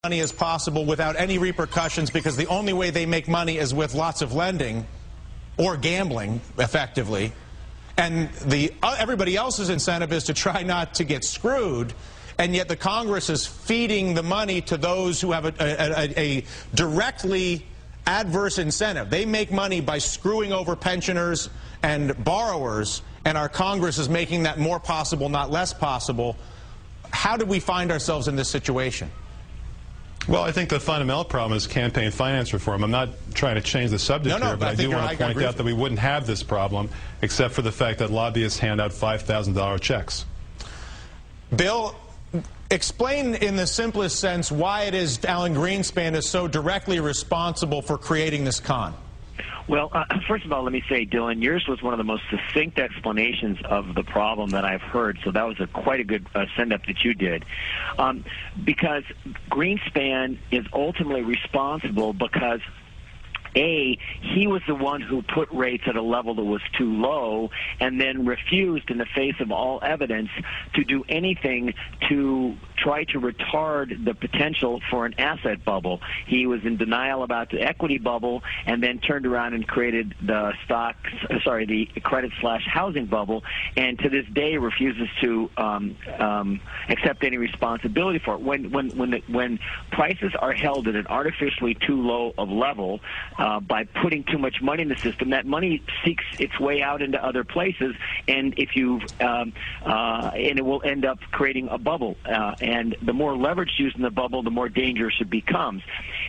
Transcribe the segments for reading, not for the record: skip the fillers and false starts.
money as possible without any repercussions, because the only way they make money is with lots of lending or gambling, effectively. And everybody else's incentive is to try not to get screwed, and yet the Congress is feeding the money to those who have a directly adverse incentive. They make money by screwing over pensioners and borrowers, and our Congress is making that more possible, not less possible. How did we find ourselves in this situation? Well, I think the fundamental problem is campaign finance reform. I'm not trying to change the subject here, but I do want to point out that we wouldn't have this problem except for the fact that lobbyists hand out $5,000 checks. Bill, explain in the simplest sense why it is Alan Greenspan is so directly responsible for creating this con. Well, first of all, let me say, Dylan, yours was one of the most succinct explanations of the problem that I've heard, so that was quite a good send-up that you did. Because Greenspan is ultimately responsible because, A, he was the one who put rates at a level that was too low and then refused, in the face of all evidence, to do anything to try to retard the potential for an asset bubble. He was in denial about the equity bubble and then turned around and created the the credit/housing bubble, and to this day refuses to accept any responsibility for it. When prices are held at an artificially too low of level, by putting too much money in the system, that money seeks its way out into other places, and if you and it will end up creating a bubble. And the more leverage used in the bubble, the more dangerous it becomes.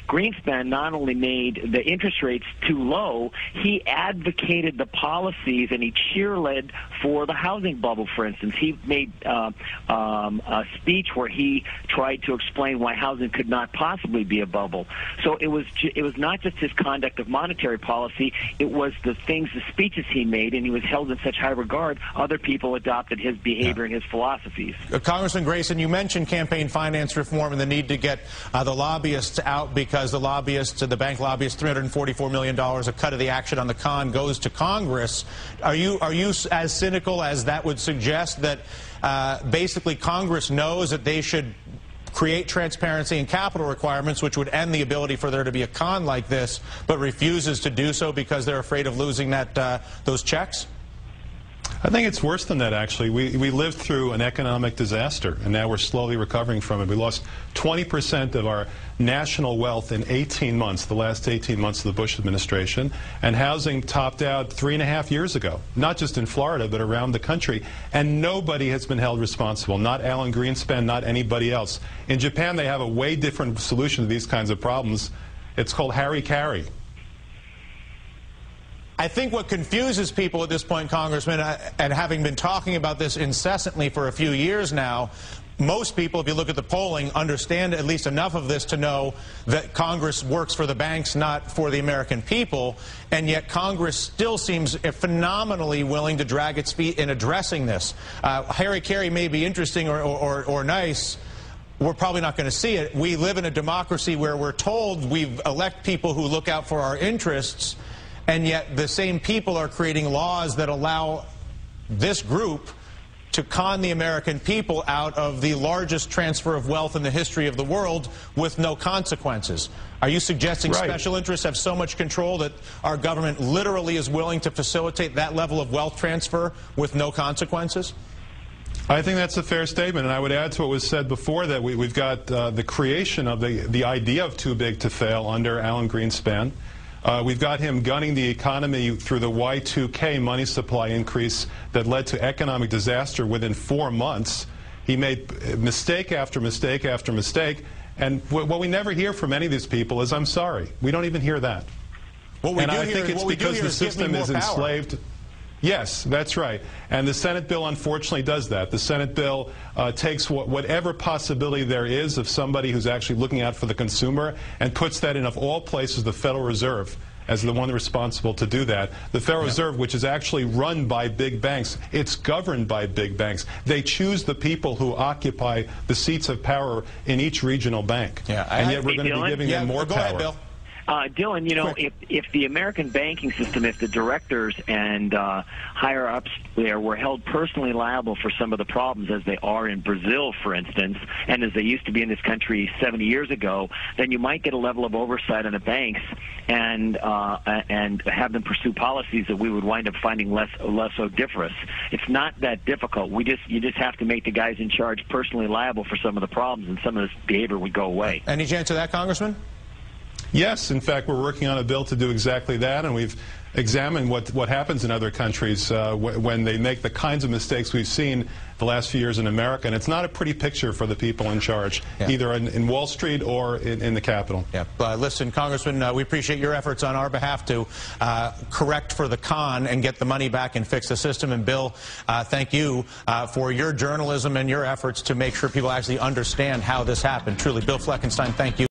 Greenspan not only made the interest rates too low, he advocated the policies and he cheerled for the housing bubble. For instance, he made a speech where he tried to explain why housing could not possibly be a bubble. So it was not just his conduct of monetary policy, it was the speeches he made, and he was held in such high regard, other people adopted his behavior and his philosophies. Congressman Grayson, you mentioned campaign finance reform and the need to get the lobbyists out, because the bank lobbyists, $344 million, a cut of the action on the con goes to Congress. Are you as cynical as that would suggest, that basically Congress knows that they should create transparency and capital requirements, which would end the ability for there to be a con like this, but refuses to do so because they're afraid of losing those checks? I think it's worse than that, actually. We lived through an economic disaster, and now we're slowly recovering from it. We lost 20% of our national wealth in 18 months, the last 18 months of the Bush administration, and housing topped out 3.5 years ago, not just in Florida, but around the country, and nobody has been held responsible, not Alan Greenspan, not anybody else. In Japan, they have a way different solution to these kinds of problems. It's called Harry-Carry. I think what confuses people at this point, Congressman, and having been talking about this incessantly for a few years now, most people, if you look at the polling, understand at least enough of this to know that Congress works for the banks, not for the American people, and yet Congress still seems phenomenally willing to drag its feet in addressing this. Harry-Carry may be interesting or nice. We're probably not going to see it. We live in a democracy where we're told we elect people who look out for our interests, and yet the same people are creating laws that allow this group to con the American people out of the largest transfer of wealth in the history of the world with no consequences. Are you suggesting special interests have so much control that our government literally is willing to facilitate that level of wealth transfer with no consequences? I think that's a fair statement, and I would add to what was said before that we've got the creation of the idea of too big to fail under Alan Greenspan. We've got him gunning the economy through the Y2K money supply increase that led to economic disaster within 4 months. He made mistake after mistake after mistake, and what we never hear from any of these people is, "I'm sorry." We don't even hear that. And I think it's because the system is enslaved. Yes, that's right. And the Senate bill unfortunately does that. The Senate bill takes whatever possibility there is of somebody who's actually looking out for the consumer and puts that in, of all places, the Federal Reserve as the one responsible to do that. The Federal Reserve, which is actually run by big banks, it's governed by big banks. They choose the people who occupy the seats of power in each regional bank. And yet we're going to be giving them more power. Go ahead, Bill. Dylan, you know, if the American banking system, if the directors and higher-ups there were held personally liable for some of the problems, as they are in Brazil, for instance, and as they used to be in this country 70 years ago, then you might get a level of oversight on the banks and have them pursue policies that we would wind up finding less odoriferous. It's not that difficult. You just have to make the guys in charge personally liable for some of the problems, and some of this behavior would go away. Any chance of that, Congressman? Yes, in fact, we're working on a bill to do exactly that, and we've examined what happens in other countries when they make the kinds of mistakes we've seen the last few years in America. And it's not a pretty picture for the people in charge, either in Wall Street or in the Capitol. Yeah. Listen, Congressman, we appreciate your efforts on our behalf to correct for the con and get the money back and fix the system. And Bill, thank you for your journalism and your efforts to make sure people actually understand how this happened. Truly, Bill Fleckenstein, thank you.